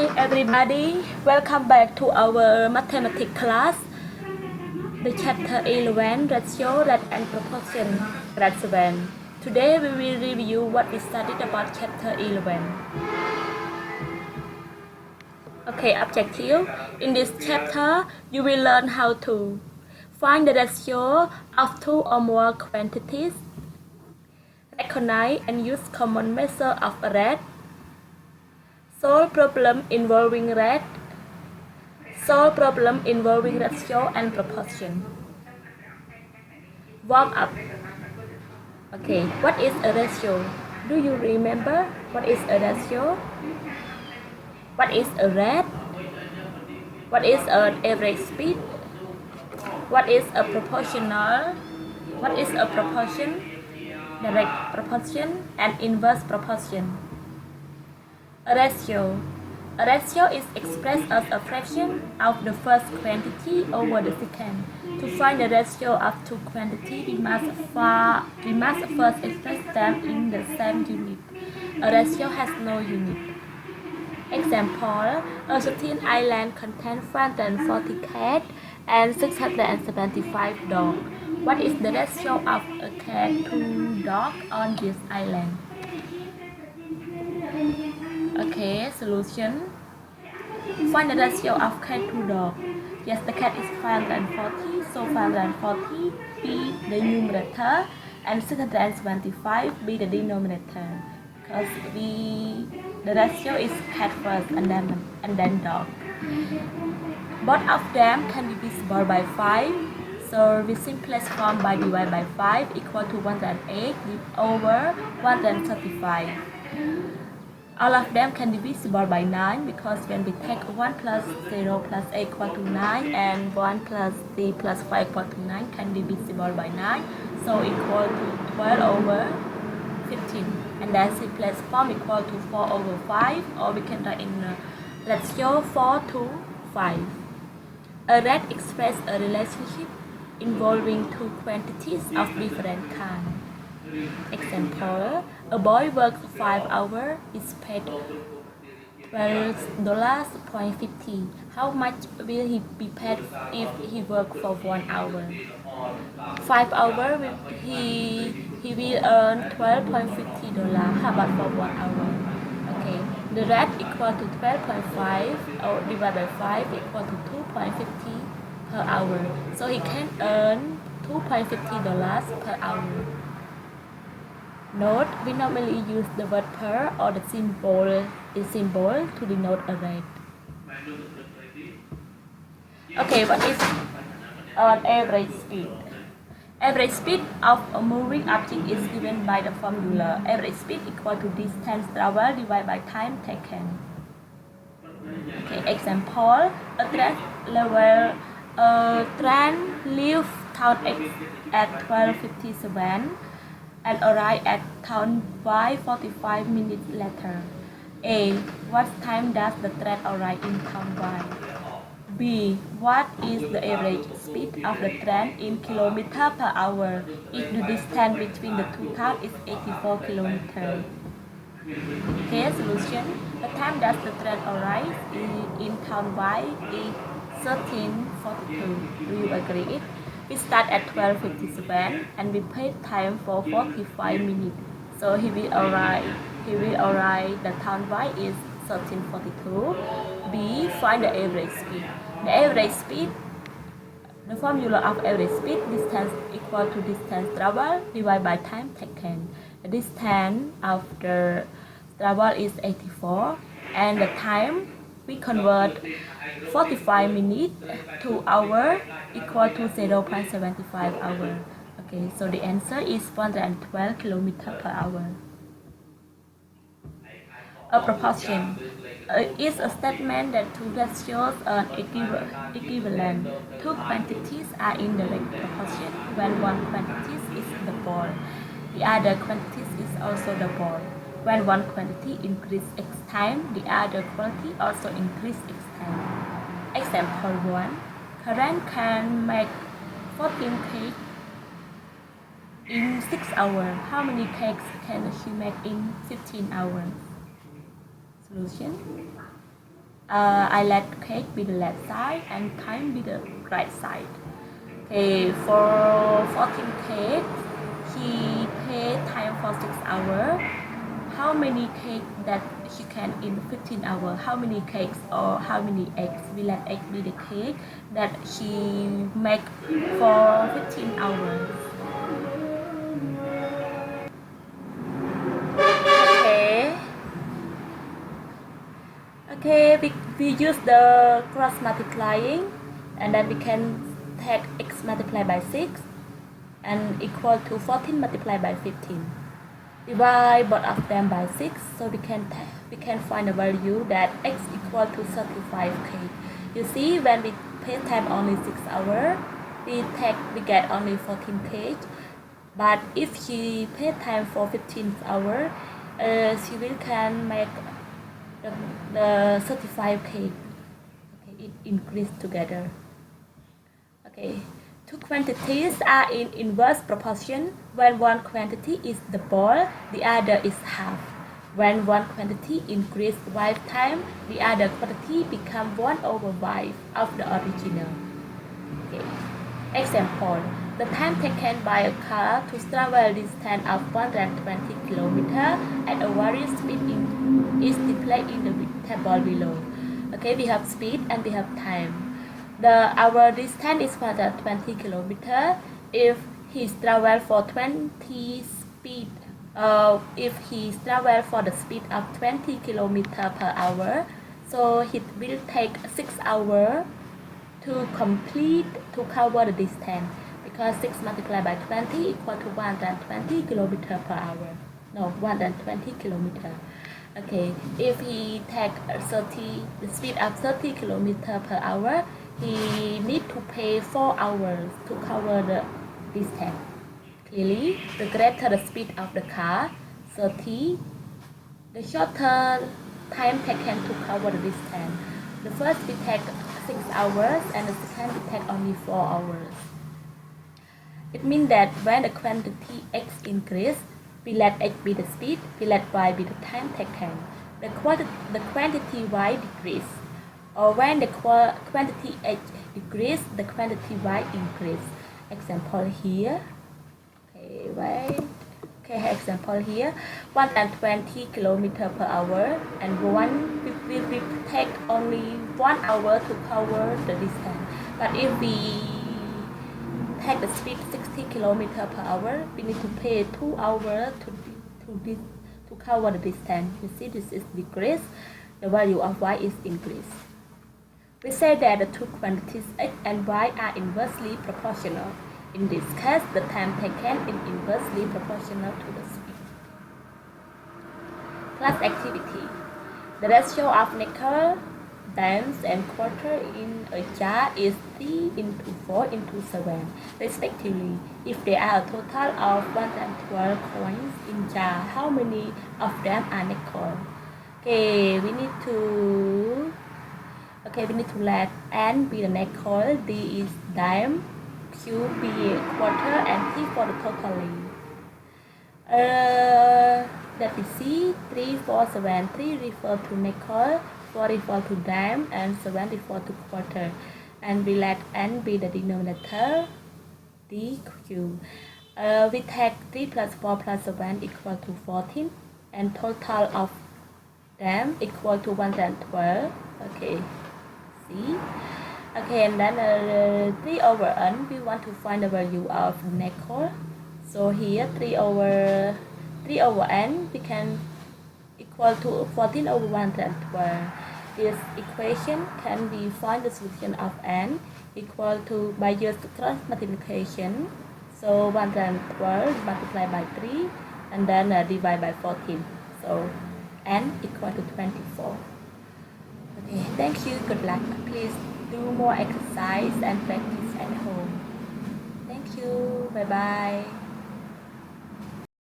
Hi everybody, welcome back to our mathematics class, the chapter 11, ratio, rate and proportion, grade 7. Today we will review what we studied about chapter 11. Okay, objective. In this chapter, you will learn how to find the ratio of two or more quantities, recognize and use common measure of a rate, solve problem involving rate, solve problem involving ratio and proportion. Warm up. Okay, what is a ratio? Do you remember what is a ratio? What is a rate? What is an average speed? What is a proportional? What is a proportion? Direct proportion and inverse proportion. A ratio. A ratio is expressed as a fraction of the first quantity over the second. To find the ratio of two quantities, we must first express them in the same unit. A ratio has no unit. Example, a certain island contains 140 cats and 675 dogs. What is the ratio of a cat to dog on this island? Okay, solution. Find the ratio of cat to dog. Yes, the cat is 540, so 540 be the numerator and 675 be the denominator. Because the ratio is cat first and then dog. Both of them can be divisible by 5. So we simplest form by divide by 5 equal to 108 over 135. All of them can be divisible by 9 because when we take 1 plus 0 plus a equal to 9 and 1 plus 3 plus 5 equal to 9 can be divisible by 9, so equal to 12 over 15. And then simplest form equal to 4 over 5, or we can write in ratio 4 to 5. A rate expresses a relationship involving two quantities of different kinds. Example, a boy works 5 hours, is paid $12.50. How much will he be paid if he works for 1 hour? 5 hours, he will earn $12.50. How about for 1 hour? Okay, the rate equal to 12.5 or divided by 5 equal to 2.50 per hour. So he can earn $2.50 per hour. Note, we normally use the word per or the symbol to denote a rate. Okay, what is an average speed? Average speed of a moving object is given by the formula average speed equal to distance traveled divided by time taken. Okay, example, a train leaves town X at 12:57 and arrive at town Y 45 minutes later. A. What time does the train arrive in town Y? B. What is the average speed of the train in kilometers per hour if the distance between the two towns is 84 kilometers? Okay, solution. The time that the train arrives in town Y is 13:42. Do you agree? We start at 12:57 and we pay time for 45 minutes. So he will arrive. The town Y is 13:42. B. Find the average speed. The average speed. The formula of average speed, distance equal to distance traveled divided by time taken. The distance of the travel is 84 and the time we convert 45 minutes to hour equal to 0.75 hour. Okay, so the answer is 112 kilometers per hour. A proportion is a statement that two ratios are equivalent. Two quantities are in direct proportion when one quantity is the ball. The other quantity is also the ball. When one quantity increases x time, the other quantity also increases x time. Example 1. Karen can make 14 cakes in 6 hours. How many cakes can she make in 15 hours? Solution. I let cake be the left side and time be the right side. Okay, for 14 cake, he paid time for 6 hours. How many cake that she can in 15 hours? How many cakes or how many eggs? We let egg be the cake that she make for 15 hours. Okay. Okay, we use the cross multiplying, and then we can take x multiplied by 6 and equal to 14 multiplied by 15. Divide both of them by 6, so we can find a value that x equal to 35k. You see, when we pay time only 6 hours, we get only 14 page. But if she pay time for 15 hours, she will can make the 35k. Okay, it increase together. Okay, two quantities are in inverse proportion. When one quantity is double, the other is half. When one quantity increase 5 times, the other quantity become 1/5 of the original. Okay. Example: the time taken by a car to travel distance of 120 km at a various speed is displayed in the table below. Okay, we have speed and we have time. Our distance is 120 km. If he travel for 20 speed, if he travel for the speed of 20 km per hour, so it will take 6 hours to cover the distance, because 6 multiplied by 20 equal to 120 km per hour. No, 120 km. Okay, if he take the speed of 30 km per hour, he need to pay 4 hours to cover the distance. Clearly, the greater the speed of the car, 30, the shorter time taken to cover the distance. The first we take 6 hours and the second we take only 4 hours. It means that when the quantity x increase, we let x be the speed, we let y be the time taken. The quantity y decrease. Or when the quantity x decrease, the quantity y increase. Example here. Okay, wait. Okay, example here, 120 km per hour, and we take only 1 hour to cover the distance. But if we take the speed 60 km per hour, we need to pay 2 hours to cover the distance. You see, this is decrease. The value of y is increase. We say that the two quantities x and y are inversely proportional. In this case, the time taken is inversely proportional to the speed. Class activity. The ratio of nickel, dimes, and quarter in a jar is 3 into 4 into 7, respectively. If there are a total of 112 coins in jar, how many of them are nickel? Okay, we need to let N be the nickel, D is dime, Q be quarter, and T for the totaling. Let me see, 3, 4, 7, 3 refer to nickel, 4 refer to dime, and 7 refer to quarter. And we let N be the denominator, D, Q. We take 3 plus 4 plus 7 equal to 14, and total of them equal to 112. Okay, see? Okay, and then 3 over n, we want to find the value of nickel. So here 3 over n, we can equal to 14 over 112. This equation can be find the solution of n equal to by use cross multiplication. So 112 multiplied by 3 and then divide by 14. So n equal to 24. Okay, thank you. Good luck. Please do more exercise and practice at home. Thank you. Bye bye.